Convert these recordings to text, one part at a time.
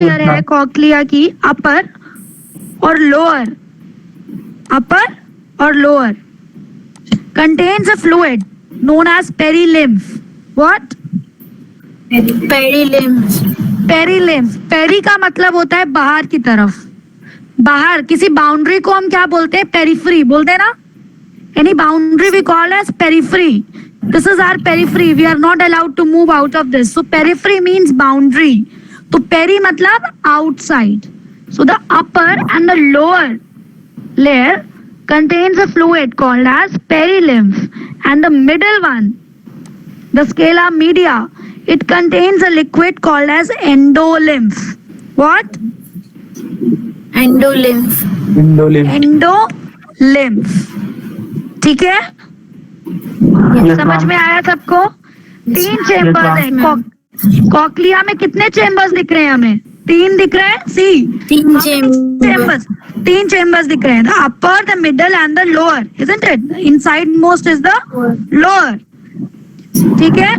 Layer है cochlea की, अपर और लोअर, अपर और lower, contains a fluid known as perilymph. What? Perilymph. Perilymph. Peri का मतलब होता है बाहर की तरफ, बाहर किसी बाउंड्री को हम क्या बोलते हैं? पेरिफेरी बोलते हैं ना. Any boundary we call as periphery. This is our periphery. We are not allowed to move out of this. So periphery means boundary. तो पेरी मतलब outside. So the upper and the lower layer contains a fluid called as perilymph, and the middle one, the scala media, it contains a liquid called as endolymph. What? Endolymph. Endolymph. ठीक है, समझ में आया सबको? 3 chambers है cochlea में. कितने chambers दिख रहे हैं हमें? 3 दिख रहे हैं. सी 3 chambers. 3 chambers दिख रहे हैं. The upper, the middle and the lower, isn't it? The inside most is the lower. ठीक है.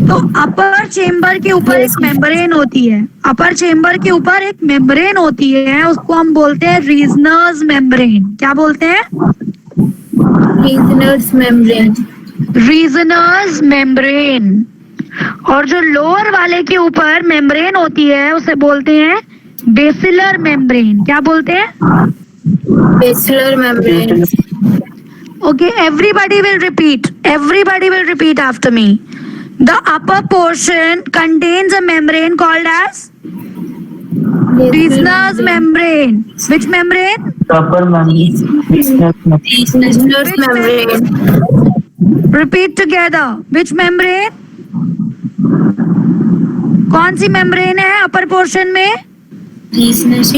तो अपर चेम्बर के ऊपर एक मेम्ब्रेन होती है. अपर चेम्बर के ऊपर एक मेम्ब्रेन होती है, उसको हम बोलते हैं रीजनर्स मेम्ब्रेन. क्या बोलते हैं? Reasoner's membrane. Reissner's membrane. और जो लोअर वाले के ऊपर मेम्ब्रेन होती है उसे बोलते हैं बेसिलर मेम्ब्रेन. क्या बोलते हैं? Basilar membrane. Okay, everybody will repeat. Everybody will repeat after me. The upper portion contains a membrane called as Reisner's membrane. Which membrane? Upper Reasoner's membrane. Repeat together. Which membrane? कौन सी membrane है upper portion में? Reasoner's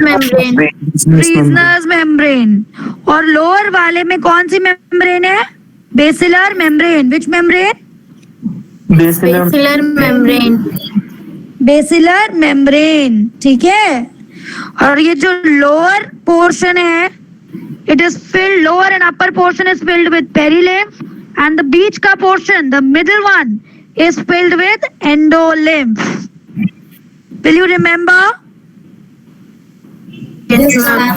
membrane. Reissner's membrane. और lower वाले में कौन सी membrane है? Basilar membrane. Which membrane? Basilar membrane. Basilar membrane. ठीक है. और ये जो लोअर पोर्शन है, it is filled, lower and upper portion is filled with perilymph, and the बीच का portion, the middle one, is filled with endolymph. Will you remember? Yes, ma'am.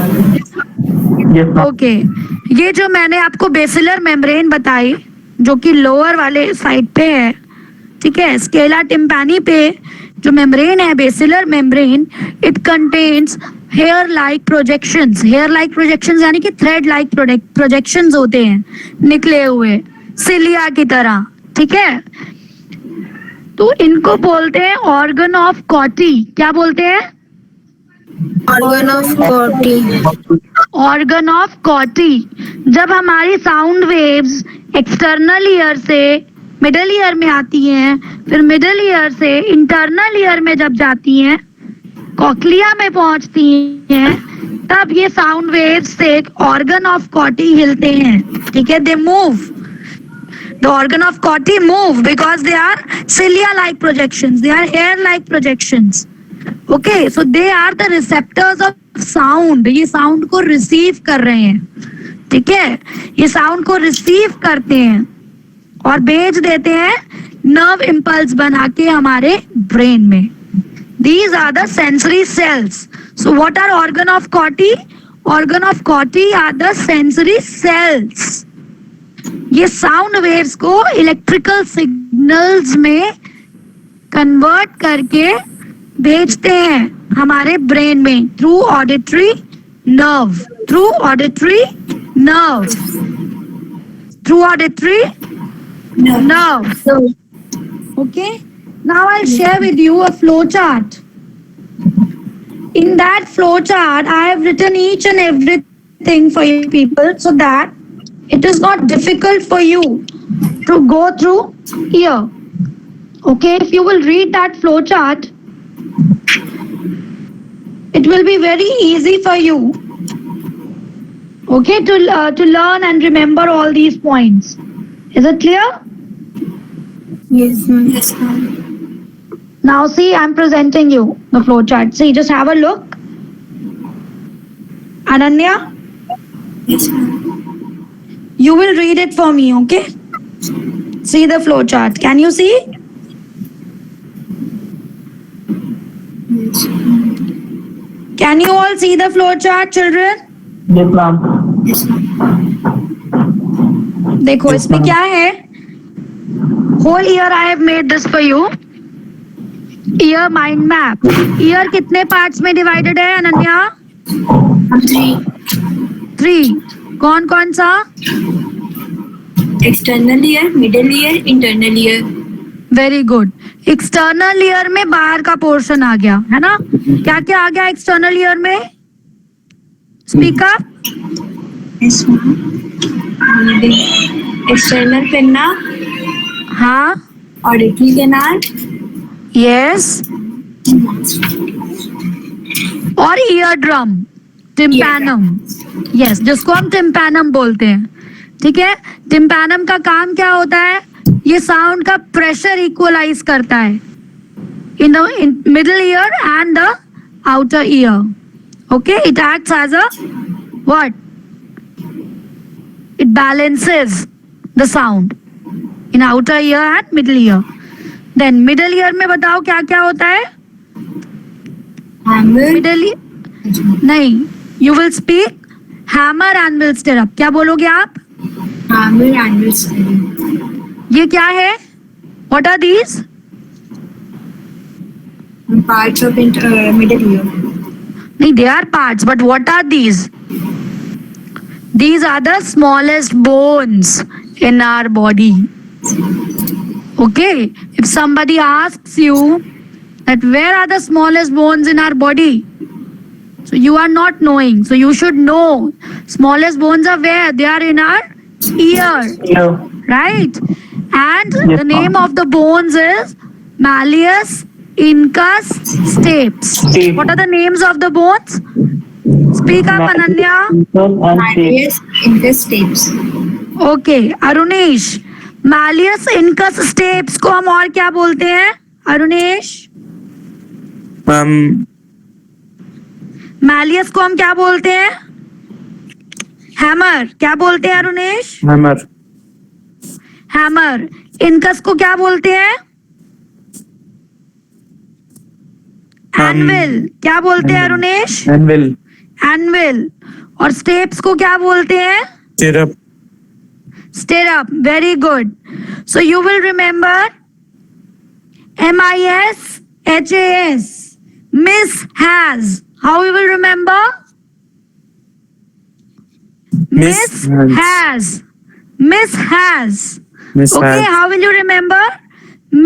Okay. ये जो मैंने आपको बेसिलर मेम्ब्रेन बताई, जो कि लोअर वाले साइड पे है, ठीक है, स्केला टिम्पैनी पे जो मेम्ब्रेन है, basilar membrane, it contains hair like projections. Hair like projections यानी कि थ्रेड लाइक प्रोजेक्शंस होते हैं निकले हुए सिलिया की तरह. ठीक है. तो इनको बोलते हैं ऑर्गन ऑफ कॉटी. क्या बोलते हैं? Organ of Corti. Organ of कॉटी. जब हमारी साउंड वेव्स एक्सटर्नल ईयर से मिडल ईयर में आती हैं, फिर मिडल ईयर से इंटरनल ईयर में जब जाती हैं, कॉक्लिया में पहुंचती हैं, तब ये साउंड वेव्स से ऑर्गन ऑफ कॉटी हिलते हैं. ठीक है. They move. The organ of Corti move because they are cilia-like projections. They are hair-like projections. Okay, so they are the receptors of sound. ये sound को receive कर रहे हैं. ठीक है. ये sound को receive करते हैं और भेज देते हैं nerve impulse बना के हमारे brain में. These are the sensory cells. So what are organ of Corti? Organ of Corti are the sensory cells. ये साउंड वेव्स को इलेक्ट्रिकल सिग्नल्स में कन्वर्ट करके भेजते हैं हमारे ब्रेन में through auditory nerve. Through auditory nerve. Through auditory nerve. Okay. Now I will share with you a flow chart. In that flow chart, I have written each and everything for you people so that it is not difficult for you to go through here. Okay, if you will read that flow chart, it will be very easy for you. Okay, to learn and remember all these points. Is it clear? Yes, ma'am. Yes, ma'am. Now see, I'm presenting you the flow chart. See, just have a look. Ananya, Yes, ma'am. you will read it for me, okay? See the flow chart. Can you see? Yes. Can you all see the flow chart, children? Yes, ma'am. Yes, ma'am. देखो इसमें क्या है? Whole year I have made this for you. Year mind map. Year कितने parts में divided है अनन्या? 3. 3. कौन कौन सा? External year, middle year, internal year. Very good. External ear में बाहर का पोर्शन आ गया है ना. क्या क्या आ गया एक्सटर्नल ईयर में? Speak up. Yes, ma'am. External pinna, हाँ. auditory canal, yes. और ईयर ड्रम, टिम्पैनम. यस, जिसको हम टिम्पैनम बोलते हैं. ठीक है. टिम्पैनम का काम क्या होता है? ये साउंड का प्रेशर इक्वलाइज करता है in the middle ear and the outer ear. Okay, it acts as a what? It balances the sound in outer ear and middle ear. Then middle ear में बताओ क्या क्या होता है? hammer, मिडिल नहीं, you will speak hammer anvil stirrup. क्या बोलोगे आप? hammer, anvil, stirrup. ये क्या है? What are these? Parts of middle ear. नहीं, they are parts, but what are these? These are the smallest bones in our body. Okay, if somebody asks you that where are the smallest bones in our body, so you are not knowing, so you should know. Smallest bones are where? They are in our ear, Yeah. right? And Yes, the name ma'am. of the bones is malleus, incus, stapes. Stapes. What are the names of the bones? Speak up, Ananya. Malleus, incus, stapes. Okay, Arunesh. malleus, incus, stapes को हम और क्या बोलते हैं? Arunesh, malleus को हम क्या बोलते हैं? हैमर. क्या बोलते हैं अरुणेश? Hammer. हैमर. इनकस को क्या बोलते हैं? एनविल. क्या बोलते हैं अरुणेश? Anvil. एनविल. और स्टेप्स को क्या बोलते हैं? Stirrup. Stirrup. Very good. So you will remember MISHAS. Miss has. How you will remember? Miss has. Miss has. Miss Okay, has. how will you remember?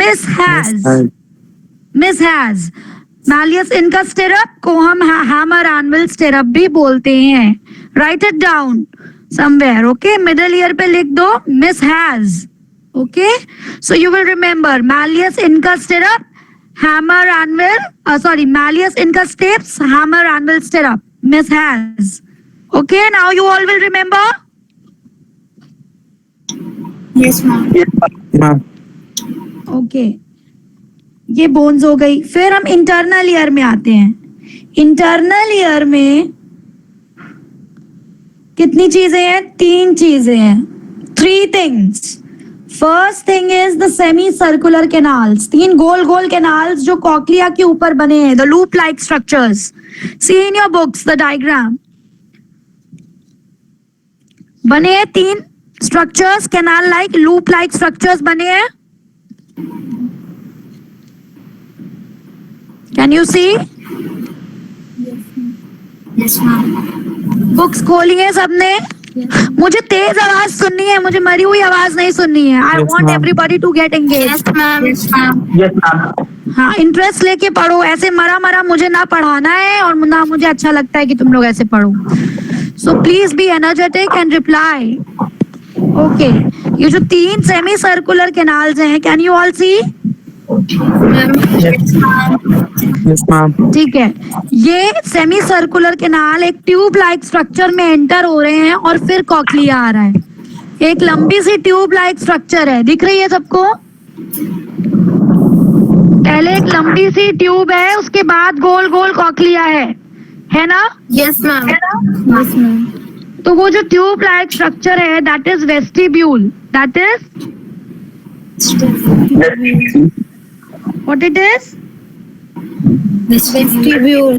Miss has. Miss has. Malleus incus stirrup को हम hammer anvil stirrup भी बोलते हैं. Write it down somewhere. Okay, middle ear पे लिख दो Miss has. Okay, so you will remember malleus incus stirrup, hammer anvil. Malleus incus stapes, hammer anvil stirrup. Miss has. Okay, now you all will remember. Yes, ma'am. Ma'am. Okay, ये bones हो गई. फिर हम internal ear में आते हैं. Internal ear में कितनी चीजें हैं? 3 चीजें हैं. 3 things. First thing is the semi circular canals. 3 गोल गोल कैनाल्स जो कॉक्लिया के ऊपर बने हैं. The loop like structures. See in your books the diagram. बने हैं 3 structures, canal like, loop like structures बने हैं. Can you see? Yes, ma'am. Books खोली है सबने? मुझे तेज आवाज सुननी है, मुझे मरी हुई आवाज नहीं सुननी है. I Yes, want ma'am. Everybody to get engage. Yes, ma'am. Yes, ma'am. Yes, ma'am. हाँ, इंटरेस्ट लेके पढ़ो. ऐसे मरा मरा मुझे ना पढ़ाना है और ना मुझे अच्छा लगता है कि तुम लोग ऐसे पढ़ो. So please be energetic and reply. Okay, ये जो 3 सेमी सर्कुलर कैनाल्स हैं, can you all see? Yes, ma'am. Yes, ma'am. ठीक है. ये सेमी सर्कुलर कैनाल एक ट्यूब लाइक स्ट्रक्चर में एंटर हो रहे हैं और फिर कॉक्लिया आ रहा है. एक लंबी सी ट्यूब लाइक स्ट्रक्चर है, दिख रही है सबको? पहले एक लंबी सी ट्यूब है, उसके बाद गोल गोल कॉक्लिया है ना? Yes, ma'am. Yes, ma'am. तो वो जो ट्यूब लाइक स्ट्रक्चर है, that is vestibule. That is what it is? Vestibule.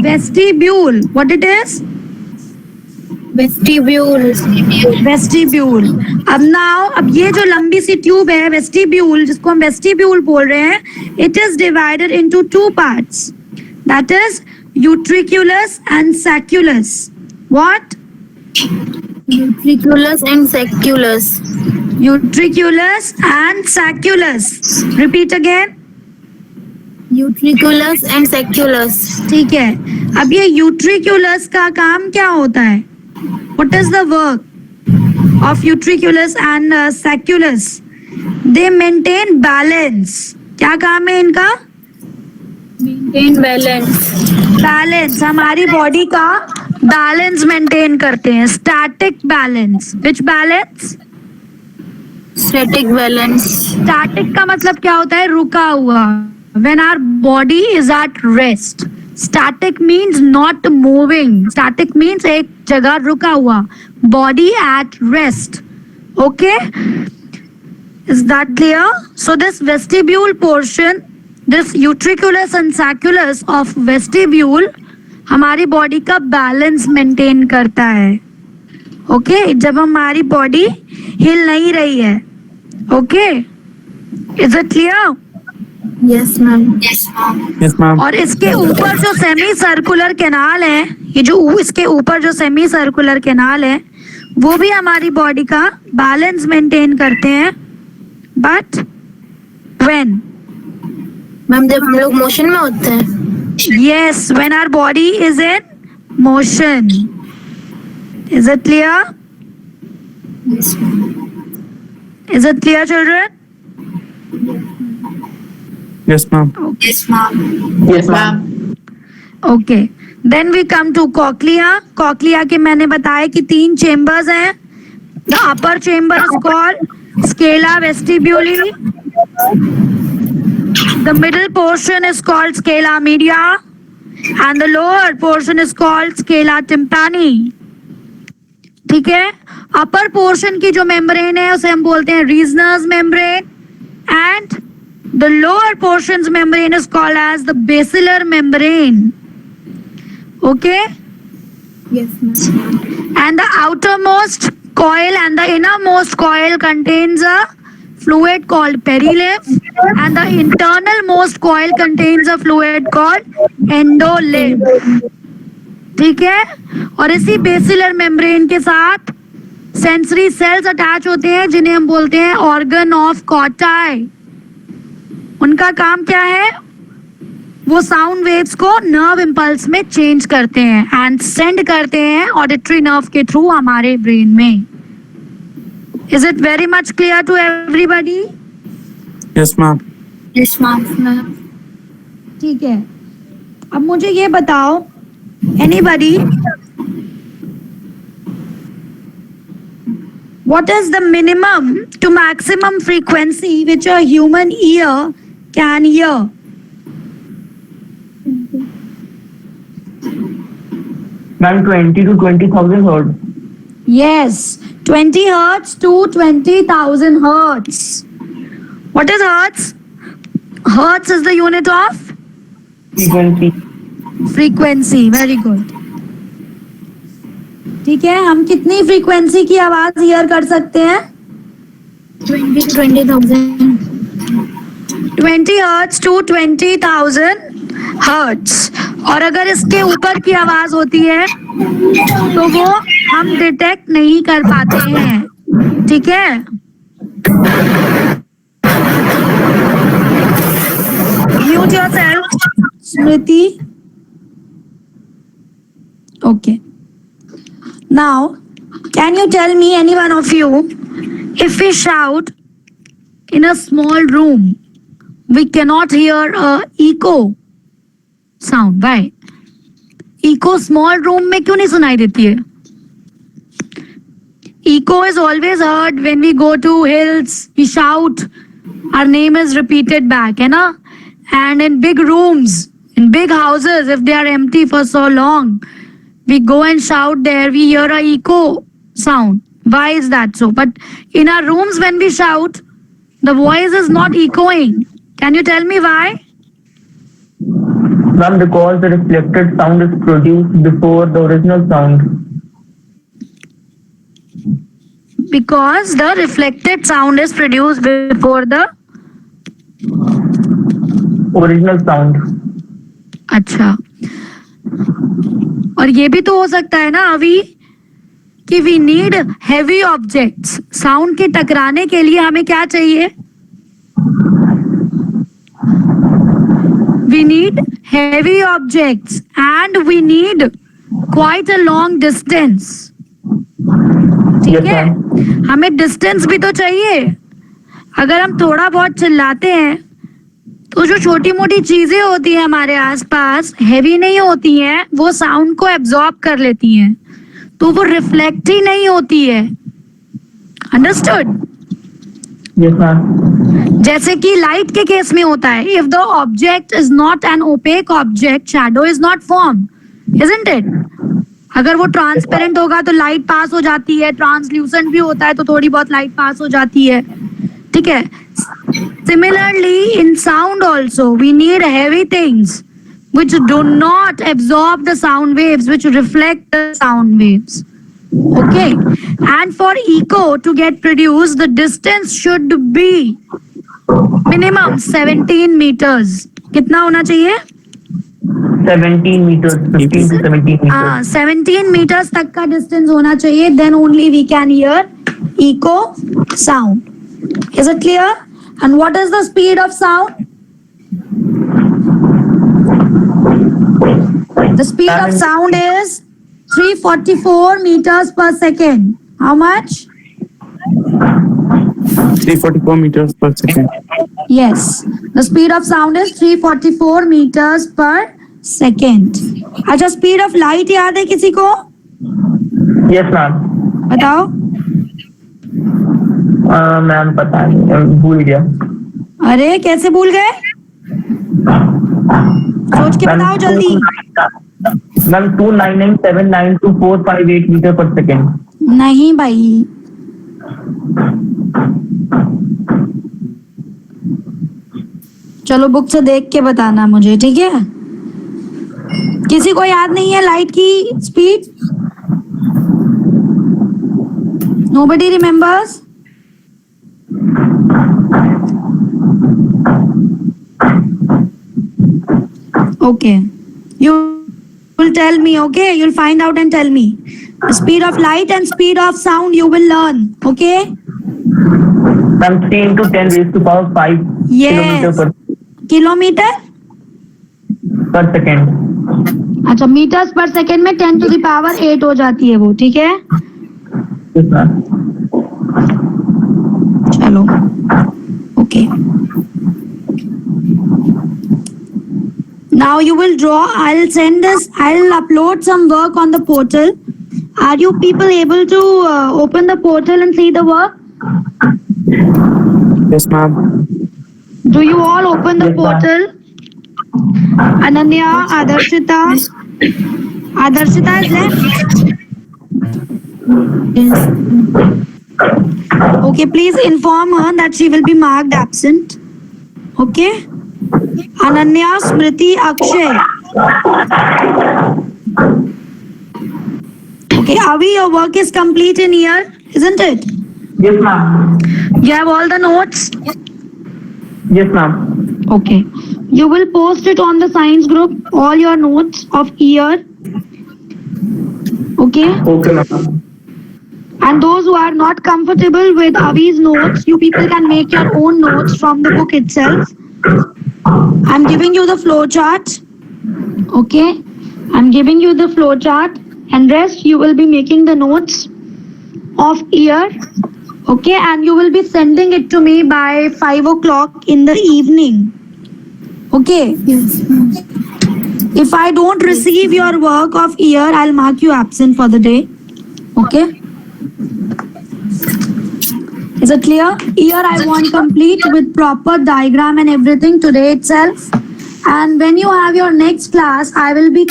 Vestibule. What it is? Vestibule. Vestibule. अब ये जो लंबी सी ट्यूब है वेस्टिब्यूल, जिसको हम वेस्टिब्यूल बोल रहे हैं, it is divided into two parts, that is utriculus and sacculus. What? Utriculus and sacculus. Utriculus and sacculus. Repeat again. Utriculus and sacculus. ठीक है. अब ये यूट्रिक्युलस का काम क्या होता है? What is the work of utriculus and sacculus? They maintain balance. क्या काम है इनका? Maintain balance. बैलेंस, हमारी बॉडी का बैलेंस मेंटेन करते हैं. Static balance. विच बैलेंस? Static balance. स्टैटिक का मतलब क्या होता है? रुका हुआ. When our body is at rest. Static means not moving. Static means एक जगह रुका हुआ. Body at rest. Okay? Is that clear? So this vestibule portion, this utriculus and sacculus of vestibule हमारी बॉडी का बैलेंस मेंटेन करता है. Okay? जब हमारी बॉडी हिल नहीं रही है. Okay? Is it clear? Yes, ma'am. Yes, ma'am. Yes, ma'am. और इसके ऊपर जो सेमी सर्कुलर कैनाल है, ये जो इसके ऊपर जो सेमी सर्कुलर कैनाल है, वो भी हमारी बॉडी का बैलेंस मेंटेन करते हैं. But when? मैम जब हम लोग मोशन में होते हैं. Yes, when our body is in motion. Is it clear? Yes, ma'am. Is it clear children? Yes, ma'am. Yes, ma'am. Yes, ma'am. Okay. Then we come to cochlea. Cochlea के मैंने बताया कि 3 चेम्बर्स हैं. The upper chamber is called scala vestibuli. The middle portion is called scala media and the lower portion is called scala tympani. ठीक है. Upper portion की जो membrane है उसे हम बोलते हैं रीजनर्स membrane and the lower portion's membrane is called as the basilar membrane. Okay? Yes, ma'am. And the outermost coil and the innermost coil contains a fluid called perilymph and the internalmost coil contains a fluid called endolymph. ठीक है. और इसी basilar membrane के साथ sensory cells attach होते हैं जिन्हें हम बोलते हैं ऑर्गन ऑफ कॉटाई. उनका काम क्या है? वो साउंड वेव्स को नर्व इम्पल्स में चेंज करते हैं एंड सेंड करते हैं ऑडिटरी नर्व के थ्रू हमारे ब्रेन में. Is it very much clear to everybody? Yes, ma'am. Yes, ma'am. ठीक है. अब मुझे ये बताओ, anybody, what is the minimum to maximum frequency which a human ear can hear? Ma'am, 20 to 20,000 hertz. Yes, 20 hertz to 20,000 hertz. What is hertz? Hertz is the unit of Frequency. frequency. Very good. ठीक है. हम कितनी frequency की आवाज here कर सकते हैं? 20,000. 20 hertz to 20,000 hertz. और अगर इसके ऊपर की आवाज होती है तो वो हम डिटेक्ट नहीं कर पाते हैं. ठीक है. Mute yourself, Smriti. Okay. Now, can you tell me, any one of you, if we shout in a small room, we cannot hear a echo sound. Why? Echo small room में क्यों नहीं सुनाई देती है? Echo is always heard when we go to hills, we shout, our name is repeated back, है ना? And in big rooms, in big houses, if they are empty for so long, we go and shout there, we hear a echo sound. Why is that so? But in our rooms when we shout, the voice is not echoing. Can you tell me why? Ma'am, because the reflected sound is produced before the original sound. Because the reflected sound is produced before the Original sound. अच्छा, और ये भी तो हो सकता है ना अभी कि we need heavy objects. Sound के टकराने के लिए हमें क्या चाहिए? We need heavy objects and we need quite a long distance. ठीक Yes, है, ma'am. हमें डिस्टेंस भी तो चाहिए. अगर हम थोड़ा बहुत चिल्लाते हैं तो जो छोटी मोटी चीजें होती है हमारे आसपास हैवी नहीं होती हैं, वो साउंड को एब्जॉर्ब कर लेती हैं, तो वो रिफ्लेक्ट ही नहीं होती है. अंडरस्टूड? Yes, ma'am. जैसे कि लाइट के केस में होता है, if the object is not an opaque object, shadow is not form, isn't it? अगर वो ट्रांसपेरेंट होगा तो लाइट पास हो जाती है, ट्रांसल्यूसेंट भी होता है तो थोड़ी बहुत लाइट पास हो जाती है. ठीक है. Similarly, in sound also, we need heavy things which do not absorb the sound waves, which reflect the sound waves. Okay. And for echo to get produced, the distance should be minimum 17 meters. कितना होना चाहिए? 17 meters, 15 to 17 meters. 17 meters तक का distance होना चाहिए. Then only we can hear echo sound. Is it clear? And what is the speed of sound? The speed of sound is 344 meters per second. How much? 344 meters per second. Yes. The speed of sound is 344 meters per second. अच्छा, speed of light याद है किसी को? Yes, ma'am. बताओ. Ma'am पता नहीं, भूल गया. अरे कैसे भूल गए? सोच के बताओ जल्दी. मैम 299792458 मीटर पर सेकेंड. नहीं भाई, चलो बुक से देख के बताना मुझे, ठीक है? किसी को याद नहीं है लाइट की speed? Nobody remembers? Okay. You will tell me, okay? You'll find out and tell me. The speed of light and speed of sound you will learn, okay? Ma'am 10 to 10 raised to power 5 Yes. Kilometre kilometre? पर second. अच्छा, metres पर second में 10 to the power 8 हो जाती है वो, ठीक है? Yes, ma'am. चलो, okay. Now you will draw. I'll upload some work on the portal. Are you people able to open the portal and see the work? Yes, ma'am. Do you all open the Yes, ma'am. portal? Ananya, Adarshita. Adarshita is left. Yes. Okay, please inform her that she will be marked absent. Okay? Ananya, Smriti, Akshay. Okay, Avi, your work is complete in here, isn't it? Yes, ma'am. You have all the notes? Yes, ma'am. Okay. You will post it on the science group, all your notes of year. Okay? Okay, ma'am. And those who are not comfortable with Avi's notes, you people can make your own notes from the book itself. I'm giving you the flow chart. Okay? I'm giving you the flow chart, and rest you will be making the notes of year. Okay? And you will be sending it to me by 5 o'clock in the evening. Okay? Yes. If I don't receive your work of year, I'll mark you absent for the day. Okay? Is it clear? Year I want complete with proper diagram and everything today itself. And when you have your next class, I will be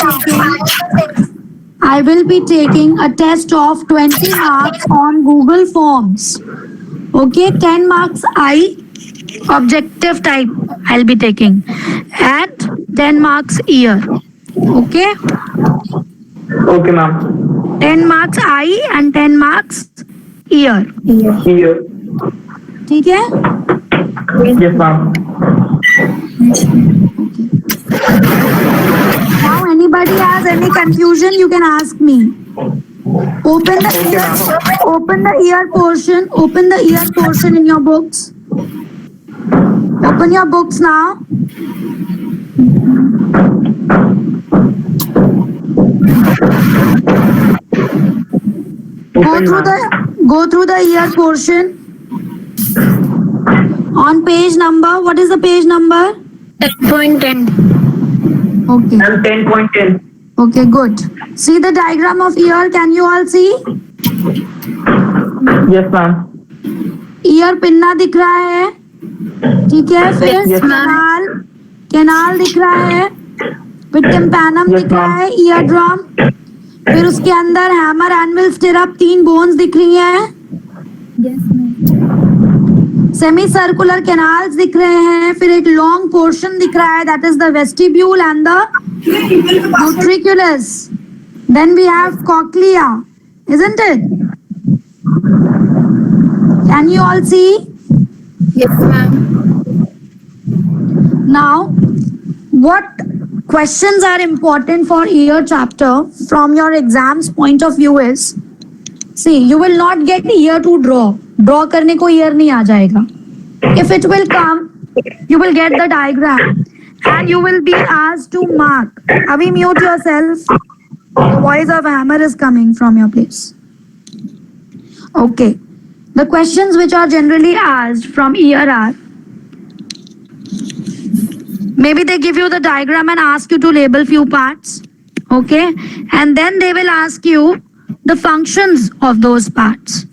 taking a test of 20 marks on Google Forms. Okay, 10 marks I Objective type I'll be taking. And 10 marks ear. Okay? Okay, ma'am. 10 marks eye and 10 marks ear. Here. ठीक है? Yes, ma'am. Now anybody has any confusion, you can ask me. Open the Okay, ear, ma'am. open the ear portion, open the ear portion in your books. Open your books now. Open, ma'am. Go through the ear portion. On page number, what is the page number? 10.10. Okay. Ma'am, 10.10. Okay, good. See the diagram of ear, can you all see? Yes, ma'am. Ear pinna दिख रहा है, ठीक है, फिर Yes, canal, canal दिख रहा है, फिर टिम्पैनम Yes, दिख रहा ma'am. है, ईयर ड्रम, फिर उसके अंदर हैमर, एनविल, स्टिरअप, 3 बोन्स दिख रही हैं, सेमी सर्कुलर कैनाल्स दिख रहे हैं, फिर एक लॉन्ग पोर्शन दिख रहा है, that is the vestibule and the utriculus. Then we have cochlea, isn't it? Can you all see? Yes, ma'am. Now, what questions are important for ear chapter from your exams point of view is, see, you will not get ear to draw. Draw करने को ear नहीं आ जाएगा. If it will come, you will get the diagram and you will be asked to mark. Abhi, mute yourself. The voice of hammer is coming from your place. Okay. The questions which are generally asked from ear are, maybe they give you the diagram and ask you to label few parts, okay, and then they will ask you the functions of those parts,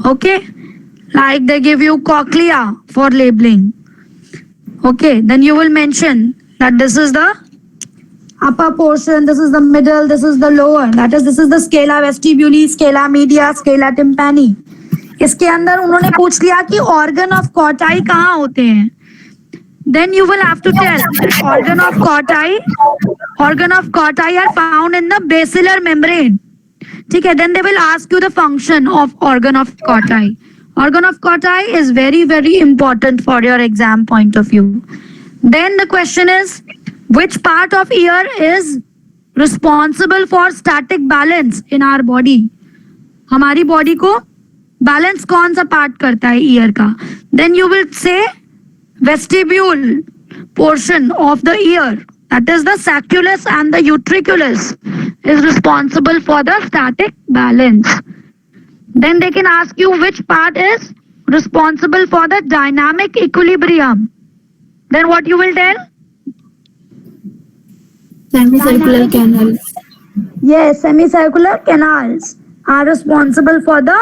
okay, like they give you cochlea for labeling, okay, then you will mention that this is the upper portion, this is the middle, this is the lower, that is, this is the scala vestibuli, scala media, scala tympani. इसके अंदर उन्होंने पूछ लिया कि organ of Corti कहाँ होते हैं. Then you will have to tell organ of Corti are found in the basilar membrane. ठीक है. Then they will ask you the function of organ of Corti. Organ of Corti is very, very important for your exam point of view. Then the question is, which part of ear is responsible for static balance in our body? हमारी body को balance कौन सा part करता है ear का? Then you will say vestibule portion of the ear, that is the sacculus and the utriculus is responsible for the static balance. Then they can ask you which part is responsible for the dynamic equilibrium. Then what you will tell? Semicircular canals. Yes, semicircular canals are responsible for the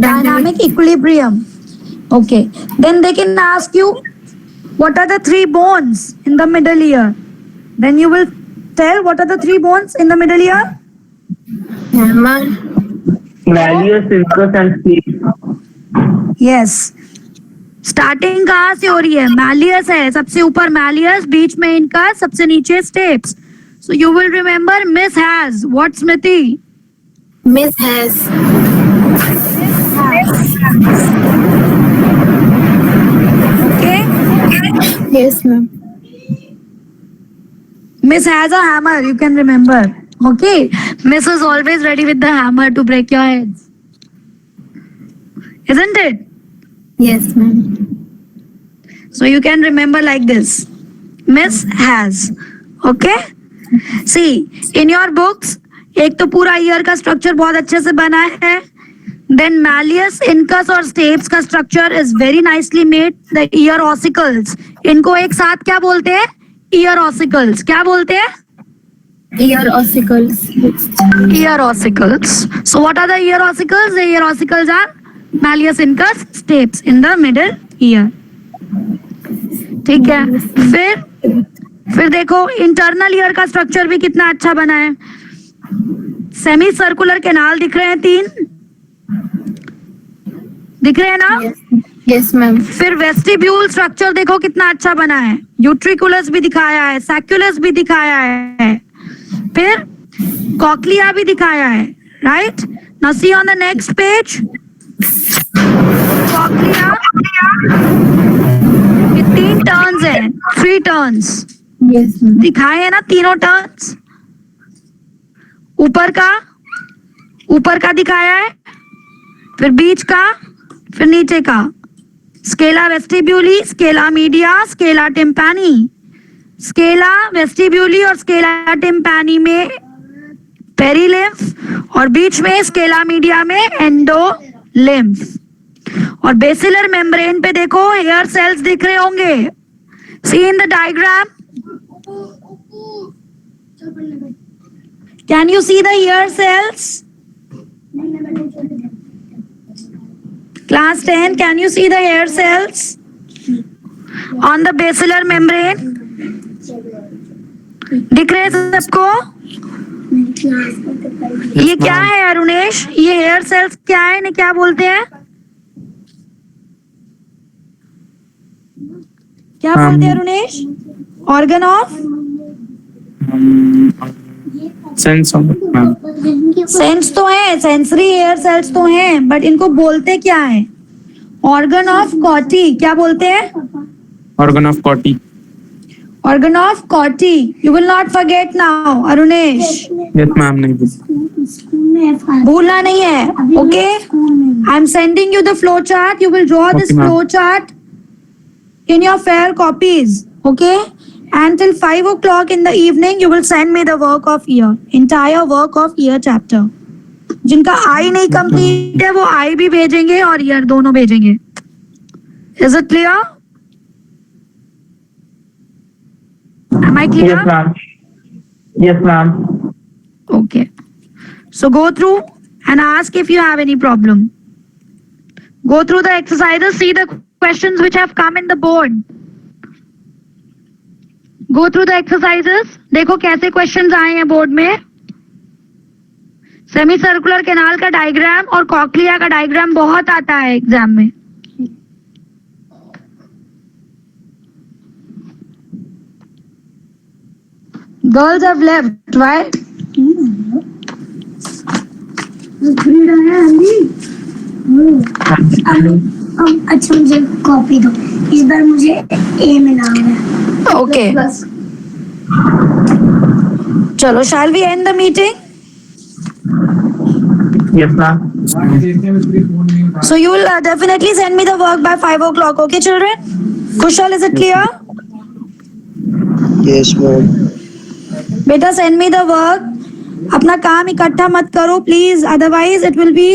dynamic equilibrium. Okay. Then they can ask you, what are the 3 bones in the middle ear? Then you will tell what are the 3 bones in the middle ear? Hammer. Malleus, incus, and stapes. Yes. Starting कहाँ से हो रही है? Malleus है, सबसे ऊपर malleus, बीच में इनका, सबसे नीचे steps. So you will remember Miss has. What, Smriti? Miss has. Okay. Yes, ma'am. Miss has a hammer, you can remember. Okay. Miss is always ready with the hammer to break your heads. Isn't it? Yes, ma'am. So you can remember like this. Miss has. Okay. See, in your books, एक तो पूरा year का structure बहुत अच्छे से बना है. Then malleus, incus और stapes का structure is very nicely made. The ear ossicles. इनको एक साथ क्या बोलते हैं? Ear ossicles. क्या बोलते हैं? Ear ossicles. Ear ossicles. So what are the ear ossicles? The ear ossicles are malleus, incus, stapes in the middle ear. ठीक है. फिर देखो इंटरनल ईयर का स्ट्रक्चर भी कितना अच्छा बना है. सेमी सर्कुलर कैनाल दिख रहे हैं 3. दिख रहे हैं ना? Yes ma'am. फिर वेस्टिब्यूल स्ट्रक्चर देखो कितना अच्छा बना है, यूट्रिकुलस भी दिखाया है, सैक्युलस भी दिखाया है, फिर कॉक्लिया भी दिखाया है, right? Now see on the next page, cochlea ये 3 टर्न्स हैं, 3 टर्न्स यस मैम। दिखाए हैं ना, तीनों टर्न्स। ऊपर का दिखाया है, फिर बीच का, फिर नीचे का। Scala vestibuli, scala media, scala tympani. Scala vestibuli और स्केला टिम्पैनी में पेरिलिम्फ और बीच में स्केला मीडिया में एंडोलिम्फ। और बेसिलर मेम्ब्रेन पे देखो हेयर सेल्स दिख रहे होंगे, see in the diagram. Can you see the hair cells? Class 10, can you see the hair cells on the basilar membrane? दिख रहे हैं सबको? ये क्या है अरुणेश? ये हेयर सेल्स क्या है, इन्हें क्या बोलते हैं? क्या बोलते हैं Arunesh? Organ of Sense of ma'am. Sense तो है, सेंसरी हेयर सेल्स तो हैं, बट इनको बोलते क्या है? Organ of कॉटी। क्या बोलते हैं? Organ of Corti. Organ of कॉटी। You will not forget now Arunesh, Yes ma'am. नहीं भूलना नहीं है, okay? I am sending you the flow chart, you will draw this Okay, ma'am. Flow chart in your fair copies, okay? And till 5 o'clock in the evening, you will send me the work of year, entire work of year chapter. जिनका आई नहीं complete है वो आई भी भेजेंगे और year दोनों भेजेंगे। Is it clear? Am I clear? Yes, ma'am. Yes, ma'am. Okay. So go through and ask if you have any problem. Go through the exercises, see the questions which have come in the board. Go through the exercises. देखो कैसे questions आए हैं board में। Semi circular canal का diagram और cochlea का diagram बहुत आता है एग्जाम में। Girls have left, right? अच्छा मुझे कॉपी दो, इस बार मुझे ए मिला है। Okay. चलो, shall we end the meeting? Yes, ma'am. So you will definitely send me the work by 5 o'clock, okay, children? Kushal, is it clear? Yes, ma'am. बेटा send me the work. अपना काम इकट्ठा मत करो please, otherwise it will be,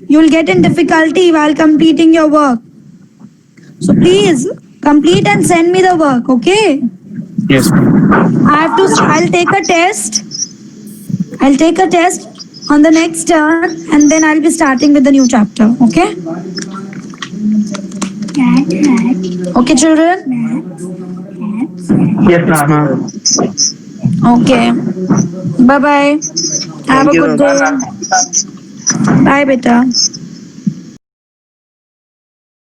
you will get in difficulty while completing your work. So please complete and send me the work, okay? Yes ma'am. I'll take a test. I'll take a test on the next turn and then I'll be starting with the new chapter, okay? Okay, children? Yes, ma'am. Okay. Bye-bye. Have a Thank you, good day. Bye, beta.